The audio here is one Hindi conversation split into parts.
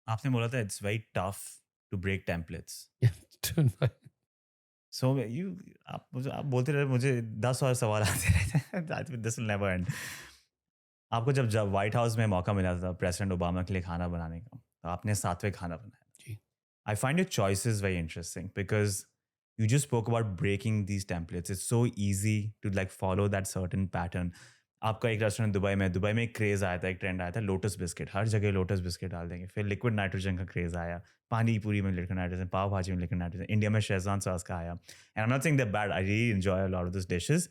आपने बोला था it's very tough to break templates. So you आप बोलते रहे, मुझे 10 और सवाल आते रहते. This will never end. आपको जब जब व्हाइट हाउस में मौका मिला था प्रेसिडेंट ओबामा के लिए खाना बनाने का, तो आपने 7वें खाना बनाया. जी I find your choices very interesting because you just spoke about breaking these templates. It's so easy to like follow that certain pattern. आपका एक रेस्टोरेंट दुबई में एक क्रेज आया था, एक ट्रेंड आया था लोटस बिस्किट. हर जगह लोटस बिस्किट डाल देंगे. फिर लिक्विड नाइट्रोजन का क्रेज आया, पानी पूरी में लिक्विड नाइट्रोजन, पाव भाजी में लिक्विड नाइट्रोजन. इंडिया में शेजवान सॉस का आया. And I am not saying that bad, I really enjoy a lot of this dishes.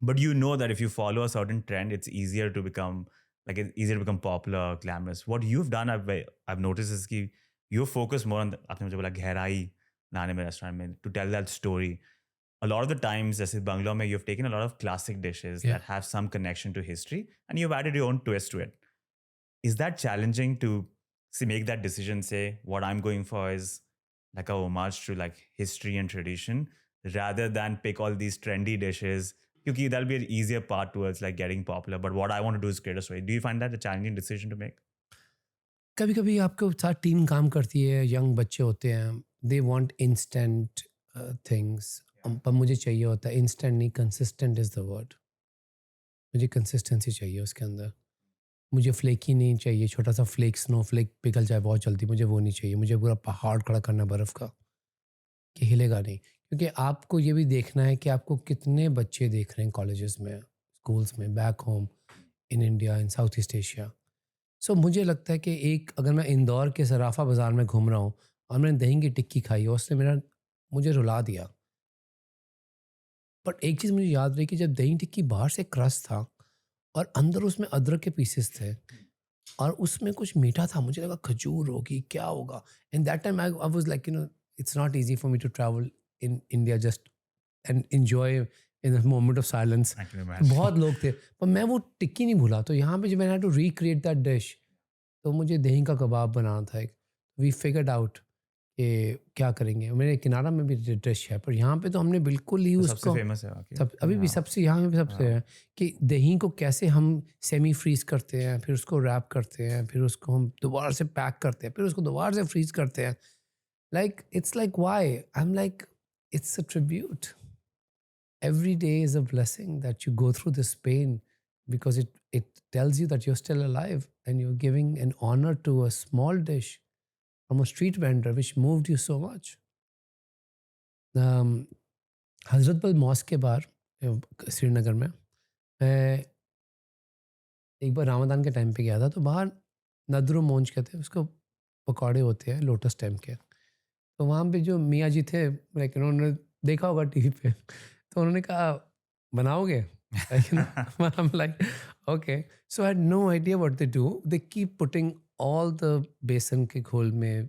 But you know that if you follow a certain trend, it's easier to become it's easier to become popular, glamorous. What you've done, I've noticed is कि you focus more on आपने मुझे बोला गहराई लाने में रेस्टोरेंट में to tell that story. A lot of the times, जैसे बंगलो में, you've taken a lot of classic dishes yeah. that have some connection to history and you've added your own twist to it. Is that challenging to make that decision? Say what I'm going for is like a homage to like history and tradition, rather than pick all these trendy dishes. Because that'll be an easier part towards like getting popular. But what I want to do is create a story. Do you find that a challenging decision to make? कभी कभी आपके साथ टीम काम करती है, यंग बच्चे होते हैं, दे वांट इंस्टेंट थिंग्स. पर मुझे चाहिए होता है इंस्टेंट नहीं, कंसिस्टेंट इज़ द वर्ड. मुझे कंसिस्टेंसी चाहिए उसके अंदर. मुझे फ्लेकी नहीं चाहिए, छोटा सा फ्लेक स्नो फ्लेक पिघल जाए बहुत जल्दी, मुझे वो नहीं चाहिए. मुझे पूरा पहाड़ खड़ा करना बर्फ़ का कि हिलेगा नहीं. क्योंकि आपको ये भी देखना है कि आपको कितने बच्चे देख रहे हैं कॉलेजेस में, स्कूल्स में, back home, in India, in south east Asia. So मुझे लगता है कि एक अगर मैं इंदौर के सराफा बाज़ार में घूम रहा हूँ और मैंने दही की टिक्की खाई और उसने मुझे रुला दिया. बट एक चीज़ मुझे याद रही कि जब दही टिक्की बाहर से क्रस्ट था और अंदर उसमें अदरक के पीसेस थे और उसमें कुछ मीठा था, मुझे लगा खजूर होगी, क्या होगा. And that time I was like it's not easy for me to travel in India just and enjoy in a moment of silence. I can imagine. बहुत लोग थे पर मैं वो टिक्की नहीं भूला. तो यहाँ पे जब मैंने टू रिक्रिएट दैट डिश, तो मुझे दही का कबाब बनाना था एक. वी फिगर्ड आउट कि क्या करेंगे. मेरे किनारा में भी डिश है पर यहाँ पे तो हमने बिल्कुल ही तो सबसे उसको फेमस है आपके? सब अभी भी सबसे यहाँ पे सबसे है कि दही को कैसे हम सेमी फ्रीज करते हैं, फिर उसको रैप करते हैं, फिर उसको हम दोबारा से पैक करते हैं, फिर उसको दोबारा से फ्रीज करते हैं. Like it's like why I am like it's a tribute. Every day is a blessing that you go through this pain because it tells you that you're still alive and you're giving an honor to a small dish from a street vendor which moved you so much. हजरत बल मॉस्क के बाहर श्रीनगर में मैं एक बार रमादान के टाइम पे गया था. तो बाहर नदरो मोंज कहते हैं उसको, पकौड़े होते हैं लोटस टाइम के. तो वहाँ पे जो मियाँ जी थे, लाइक उन्होंने देखा होगा टीवी पे, तो उन्होंने कहा बनाओगे. I'm like, okay. So I had no idea what they do. They keep putting all the बेसन के घोल में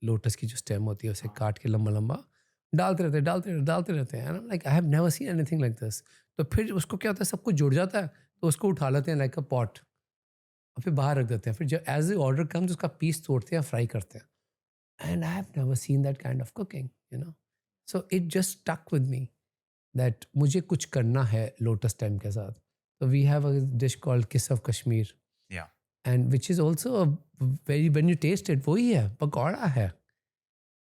लोटस की जो स्टेम होती है उसे काट के लंबा लंबा डालते रहते हैं. And I'm like, I have never seen anything like this. तो फिर उसको क्या होता है, सब कुछ जुड़ जाता है तो उसको उठा लेते हैं लाइक अ पॉट और फिर बाहर रख देते हैं. फिर जब एज ए ऑर्डर कम्स उसका पीस तोड़ते हैं, फ्राई करते हैं. And I have never seen that kind of cooking, you know. So it just stuck with me that मुझे कुछ करना है लोटस टाइम के साथ. So we have a dish called Kiss of Kashmir. Yeah. And which is also a very, when you taste it, वही है, पकौड़ा है.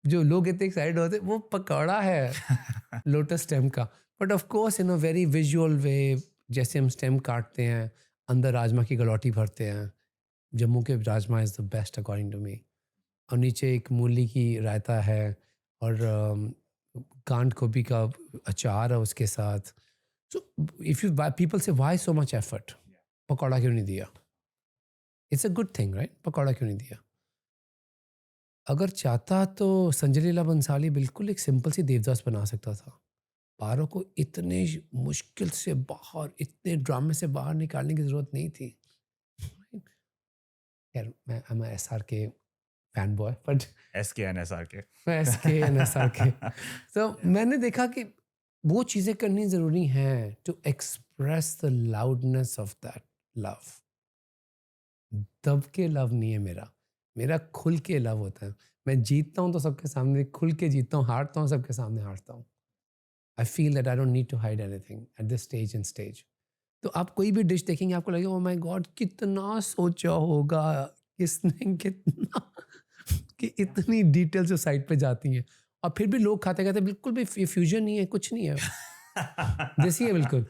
जो लोग इतने एक्साइटेड होते हैं वो पकौड़ा है लोटस स्टेम का. But of course in a very visual way, जैसे हम स्टेम काटते हैं, अंदर राजमा की गलौटी भरते हैं. जम्मू के rajma is the best according to me. और नीचे एक मूली की रायता है और कांड गोभी का अचार है उसके साथ. सो इफ़ यू पीपल से why so much effort, pakora क्यों नहीं दिया. It's a good thing right, pakora क्यों नहीं दिया. अगर चाहता तो संजय लीला बंसाली बिल्कुल एक सिंपल सी देवदास बना सकता था. पारो को इतने मुश्किल से बाहर, इतने ड्रामे से बाहर निकालने की ज़रूरत नहीं थी. खैर मैं SR के fan boy, but SKNSRK. SKNSRK. तो मैंने देखा कि वो चीज़ें करनी ज़रूरी हैं to express the loudness of that love. दब के लव नहीं है मेरा खुल के लव होता है. मैं जीतता हूँ तो सबके सामने खुल के जीतता हूँ, हारता हूँ सबके सामने हारता हूँ. I feel that I don't need to hide anything at this stage and stage. तो आप कोई भी डिश देखेंगे आपको लगेगा ओ माय गॉड कितना सोचा होगा, किसने कितना कि इतनी डिटेल से साइट पे जाती हैं और फिर भी लोग खाते खाते बिल्कुल भी फ्यूजन नहीं है, कुछ नहीं है, देसी है बिल्कुल।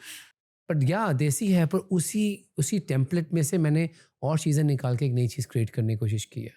बट या देसी है, पर उसी उसी टेम्पलेट में से मैंने और चीज़ें निकाल के एक नई चीज़ क्रिएट करने की कोशिश की है।